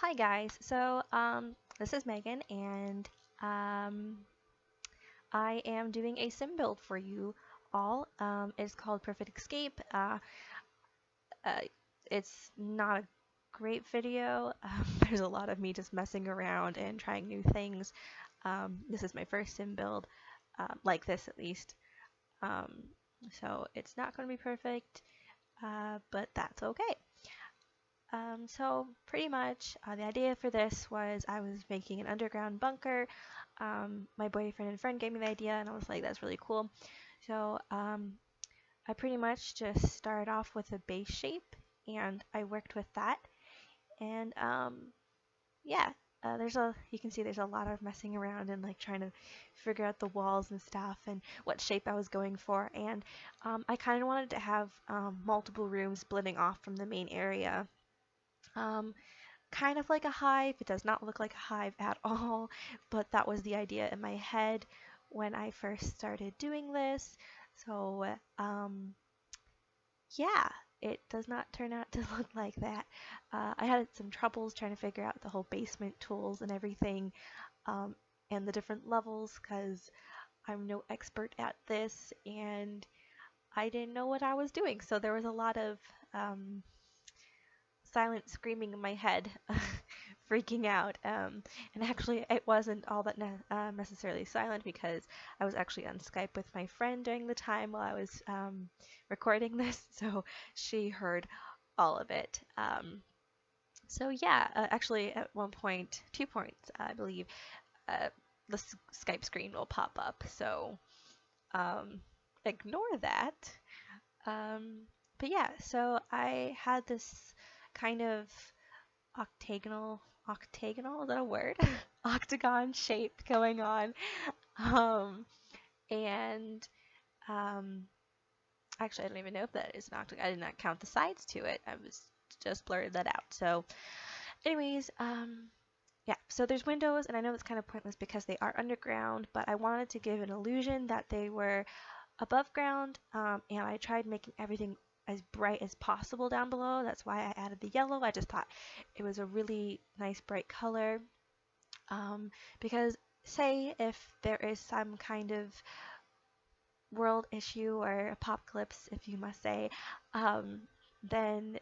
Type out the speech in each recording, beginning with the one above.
Hi guys, this is Megan and um, I am doing a sim build for you all. It's called Perfect Escape. Uh, it's not a great video. There's a lot of me just messing around and trying new things. This is my first sim build, like this at least. Um, so it's not going to be perfect, but that's okay. So pretty much the idea for this was I was making an underground bunker. My boyfriend and friend gave me the idea and I was like, that's really cool. So I pretty much just started off with a base shape and I worked with that. And yeah, you can see there's a lot of messing around and like trying to figure out the walls and stuff and what shape I was going for. And I kind of wanted to have multiple rooms splitting off from the main area. Um, Kind of like a hive. It does not look like a hive at all, but that was the idea in my head when I first started doing this. So, yeah, it does not turn out to look like that. I had some troubles trying to figure out the whole basement tools and everything, um, and the different levels because I'm no expert at this and I didn't know what I was doing. So there was a lot of silent screaming in my head, freaking out. And actually, it wasn't all that necessarily silent because I was actually on Skype with my friend during the time while I was recording this, so she heard all of it. So yeah, actually, at one point, 2 points, I believe, uh, the Skype screen will pop up. So um, ignore that. Um, but yeah, so I had this kind of octagonal, is that a word? Octagon shape going on. Um, and um, actually, I don't even know if that is an octagon. I did not count the sides to it. I was just blurted that out. So, anyways, yeah, so there's windows, and I know it's kind of pointless because they are underground, but I wanted to give an illusion that they were above ground, and I tried making everything as bright as possible down below. That's why I added the yellow. I just thought it was a really nice bright color. Because say if there is some kind of world issue or apocalypse, if you must say, um, then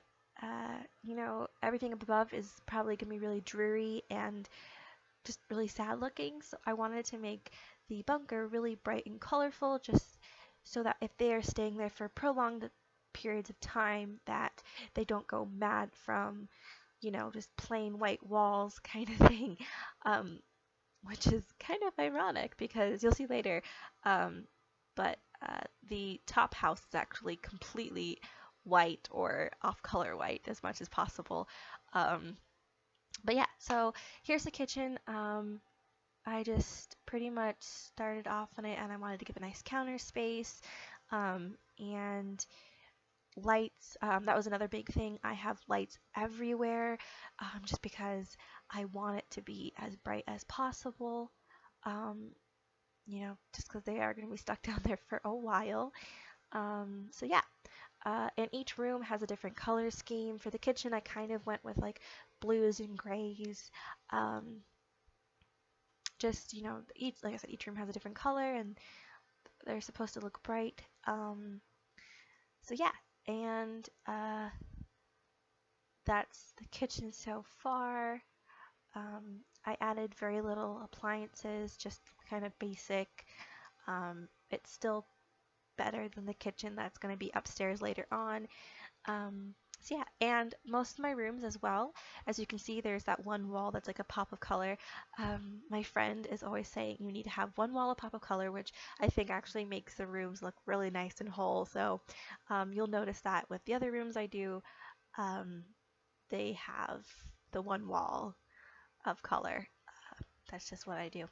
everything above is probably gonna be really dreary and just really sad looking. So I wanted to make the bunker really bright and colorful, just so that if they are staying there for prolonged periods of time, that they don't go mad from, just plain white walls kind of thing. Um, which is kind of ironic because you'll see later. Um, but the top house is actually completely white or off color white as much as possible. Um, but yeah, so here's the kitchen. I just pretty much started off on it and I wanted to give a nice counter space. And lights, that was another big thing. I have lights everywhere just because I want it to be as bright as possible. Um, just because they are going to be stuck down there for a while. So yeah, and each room has a different color scheme. For the kitchen, I kind of went with like blues and grays. Um, just each like I said, each room has a different color and they're supposed to look bright. So yeah, and that's the kitchen so far. I added very little appliances, just kind of basic. It's still better than the kitchen that's going to be upstairs later on. So yeah, and most of my rooms as well, as you can see, there's that one wall that's like a pop of color. My friend is always saying you need to have one wall a pop of color, which I think actually makes the rooms look really nice and whole. So you'll notice that with the other rooms I do, um, they have the one wall of color. That's just what I do.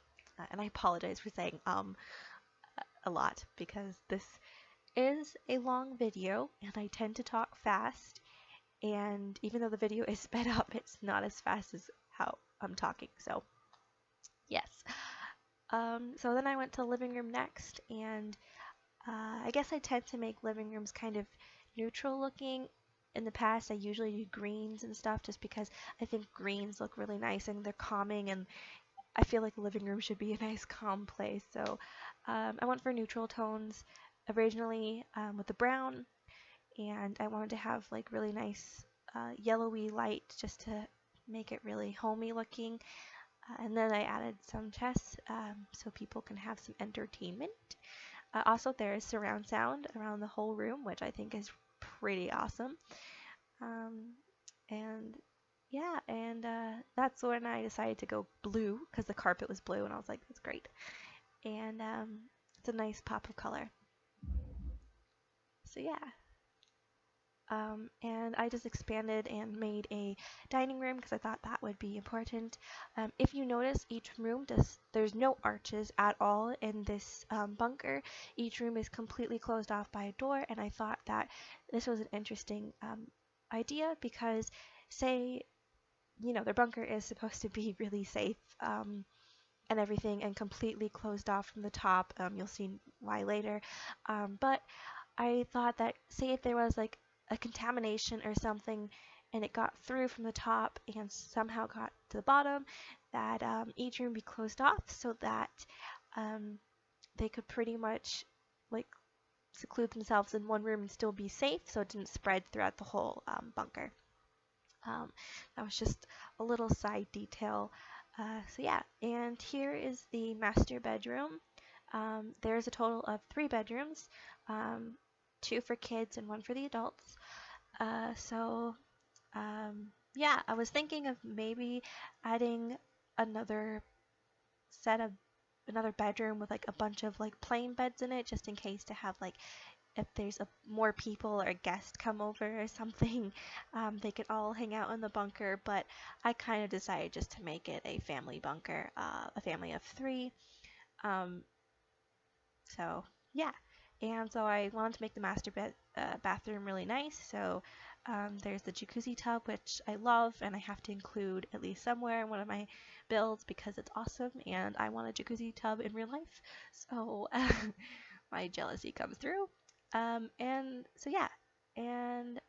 And I apologize for saying a lot because this is a long video and I tend to talk fast, and even though the video is sped up, it's not as fast as how I'm talking. So yes. So then I went to living room next, and I guess I tend to make living rooms kind of neutral looking. in the past I usually do greens and stuff just because I think greens look really nice and they're calming, and I feel like the living room should be a nice calm place. So I went for neutral tones originally with the brown, and I wanted to have like really nice yellowy light just to make it really homey looking. And then I added some chests so people can have some entertainment. Also, there is surround sound around the whole room, which I think is pretty awesome. Um, and yeah, and that's when I decided to go blue because the carpet was blue, and I was like, that's great. And it's a nice pop of color. So yeah. And I just expanded and made a dining room because I thought that would be important. If you notice, each room there's no arches at all in this bunker. Each room is completely closed off by a door, and I thought that this was an interesting idea because, say, their bunker is supposed to be really safe and everything and completely closed off from the top. You'll see why later. But I thought that, say, if there was like a contamination or something and it got through from the top and somehow got to the bottom, that each room be closed off so that um, they could pretty much like seclude themselves in one room and still be safe so it didn't spread throughout the whole bunker. Um, that was just a little side detail. So yeah, and here is the master bedroom. There's a total of 3 bedrooms, um, 2 for kids and 1 for the adults. So yeah, I was thinking of maybe adding another set of another bedroom with like a bunch of like plain beds in it, just in case to have like if there's more people or a guest come over or something, they could all hang out in the bunker. But I kind of decided just to make it a family bunker, a family of 3. Um, so yeah, and so I wanted to make the bathroom really nice. So there's the jacuzzi tub, which I love, and I have to include at least somewhere in one of my builds because it's awesome, and I want a jacuzzi tub in real life. So my jealousy comes through. And so yeah, and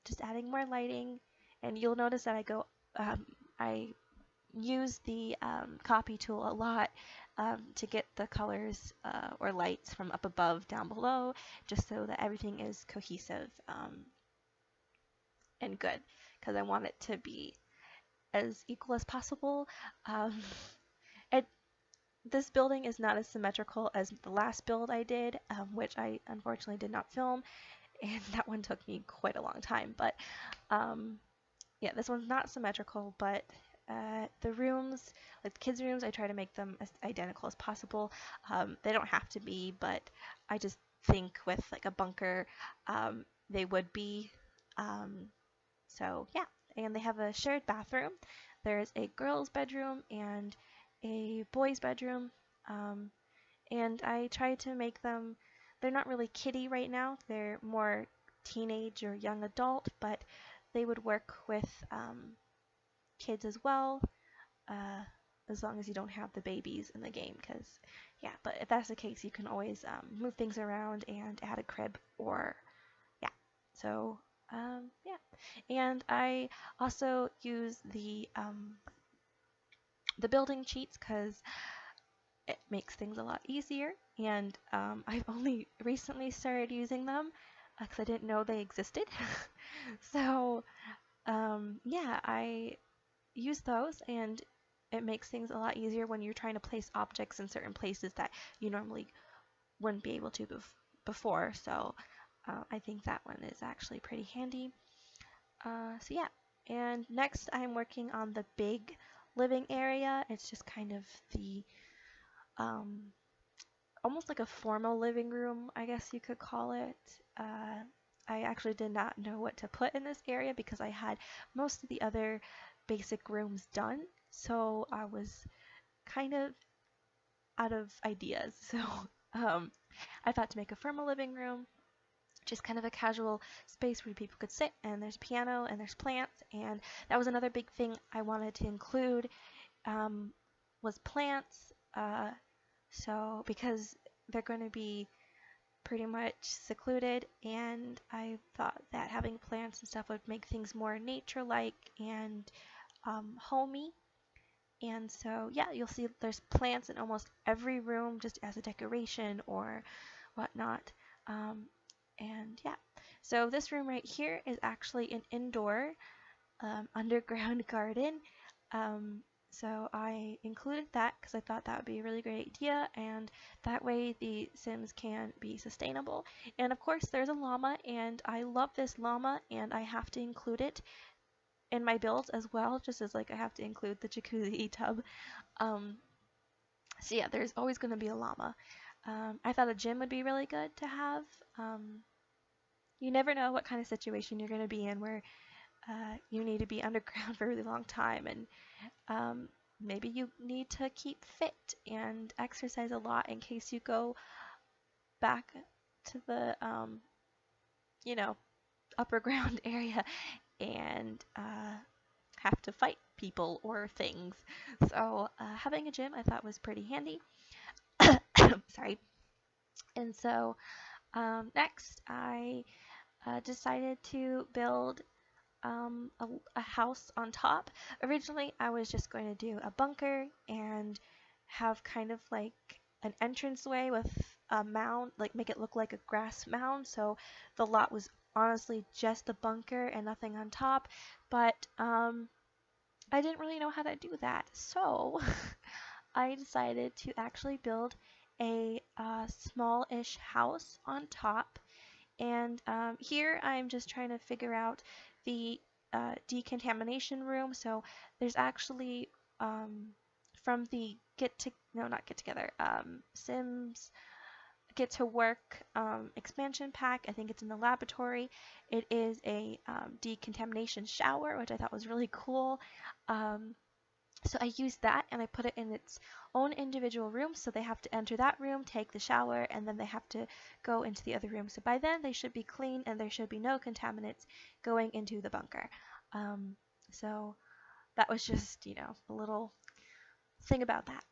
just adding more lighting, and you'll notice that I use the copy tool a lot to get the colors or lights from up above down below, just so that everything is cohesive and good, because I want it to be as equal as possible. Um, it, this building is not as symmetrical as the last build I did, which I unfortunately did not film, and that one took me quite a long time. But yeah, this one's not symmetrical, but the rooms, like the kids' rooms, I try to make them as identical as possible. They don't have to be, but I just think with like a bunker, they would be. Um, so yeah, and they have a shared bathroom. There's a girls' bedroom and a boys' bedroom. And I try to make them, they're not really kiddie right now. They're more teenage or young adult, but they would work with kids as well, uh, as long as you don't have the babies in the game. Because, yeah, but if that's the case, you can always move things around and add a crib or, yeah. So, yeah. And I also use the building cheats because it makes things a lot easier. And I've only recently started using them because I didn't know they existed. So, yeah, I use those, and it makes things a lot easier when you're trying to place objects in certain places that you normally wouldn't be able to before. So I think that one is actually pretty handy. So yeah, and next I'm working on the big living area. It's just kind of the um, almost like a formal living room, I guess you could call it. I actually did not know what to put in this area because I had most of the other basic rooms done, so I was kind of out of ideas. So I thought to make a formal living room, just kind of a casual space where people could sit, and there's a piano and there's plants, and that was another big thing I wanted to include was plants. So because they're going to be pretty much secluded, and I thought that having plants and stuff would make things more nature-like and homey. And so, yeah, you'll see there's plants in almost every room just as a decoration or whatnot. Um, and yeah, so this room right here is actually an indoor underground garden. Um, so I included that because I thought that would be a really great idea, and that way the Sims can be sustainable. And of course, there's a llama, and I love this llama, and I have to include it in my builds as well, just as like I have to include the jacuzzi tub. Um, so yeah, there's always going to be a llama. I thought a gym would be really good to have. Um, you never know what kind of situation you're going to be in where you need to be underground for a really long time, and um, maybe you need to keep fit and exercise a lot in case you go back to the, you know, upper ground area and have to fight people or things. So having a gym I thought was pretty handy. Sorry. And so next I decided to build a house on top. Originally, I was just going to do a bunker and have kind of like an entranceway with a mound, like make it look like a grass mound. So the lot was honestly just a bunker and nothing on top. But I didn't really know how to do that. So I decided to actually build a small-ish house on top, and here I'm just trying to figure out the decontamination room. So there's actually from the not get together, Sims Get to Work expansion pack. I think it's in the laboratory. It is a decontamination shower, which I thought was really cool. So I used that and I put it in its own individual room. So they have to enter that room, take the shower, and then they have to go into the other room. So by then they should be clean and there should be no contaminants going into the bunker. So that was just, a little thing about that.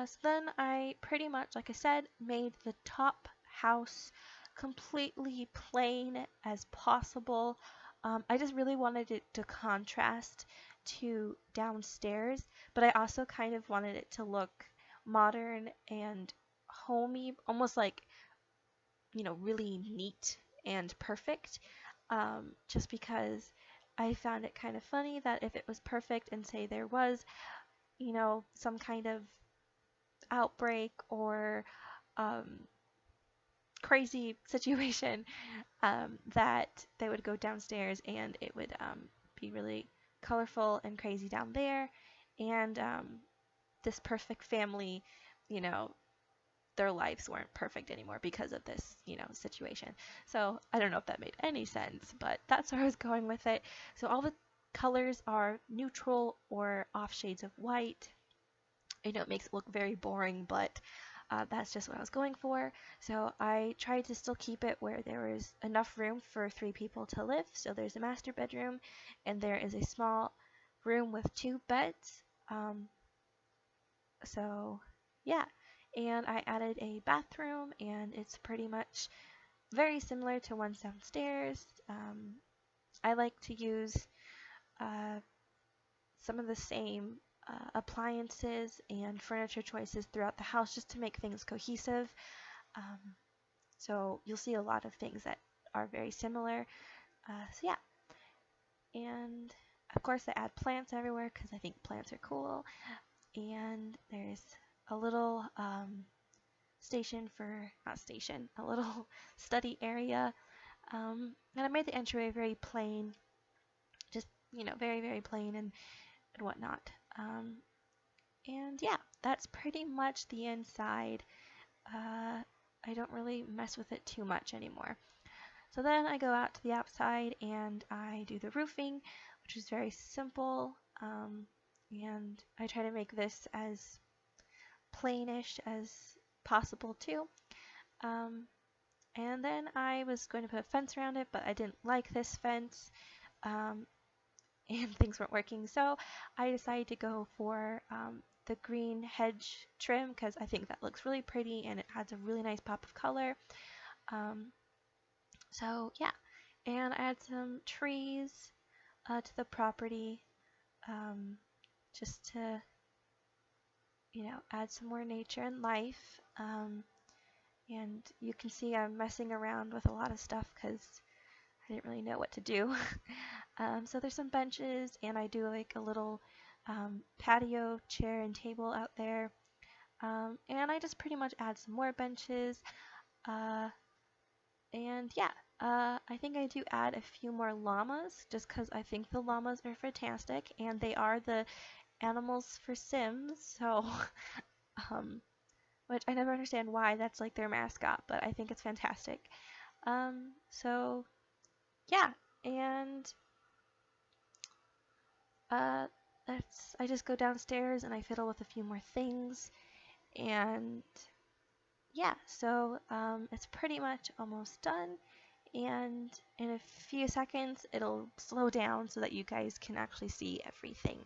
So then I pretty much, like I said, made the top house completely plain as possible. I just really wanted it to contrast to downstairs, but I also kind of wanted it to look modern and homey, almost like, really neat and perfect. Just because I found it kind of funny that if it was perfect and say there was, some kind of outbreak or crazy situation, that they would go downstairs and it would be really colorful and crazy down there. And this perfect family, you know, their lives weren't perfect anymore because of this, situation. So I don't know if that made any sense, but that's where I was going with it. So all the colors are neutral or off shades of white. I know it makes it look very boring, but that's just what I was going for. So I tried to still keep it where there was enough room for 3 people to live. So there's a master bedroom, and there is a small room with 2 beds. So yeah, and I added a bathroom, and it's pretty much very similar to ones downstairs. I like to use uh, some of the same appliances and furniture choices throughout the house just to make things cohesive. Um, so you'll see a lot of things that are very similar. So yeah, and of course I add plants everywhere because I think plants are cool. And there's a little a little study area. And I made the entryway very plain, just, very, very plain and whatnot. And yeah, that's pretty much the inside. I don't really mess with it too much anymore. So then I go out to the outside and I do the roofing, which is very simple. And I try to make this as plainish as possible too. And then I was going to put a fence around it, but I didn't like this fence. And things weren't working, so I decided to go for the green hedge trim because I think that looks really pretty and it adds a really nice pop of color. Um, so yeah, and I add some trees to the property, um, just to, add some more nature and life. And you can see I'm messing around with a lot of stuff because I didn't really know what to do. So there's some benches, and I do like a little patio chair and table out there. And I just pretty much add some more benches. Uh, and yeah, I think I do add a few more llamas just because I think the llamas are fantastic, and they are the animals for Sims. So, um, which I never understand why that's like their mascot, but I think it's fantastic. So yeah, and uh, I just go downstairs and I fiddle with a few more things, and yeah, so it's pretty much almost done. And in a few seconds, it'll slow down so that you guys can actually see everything.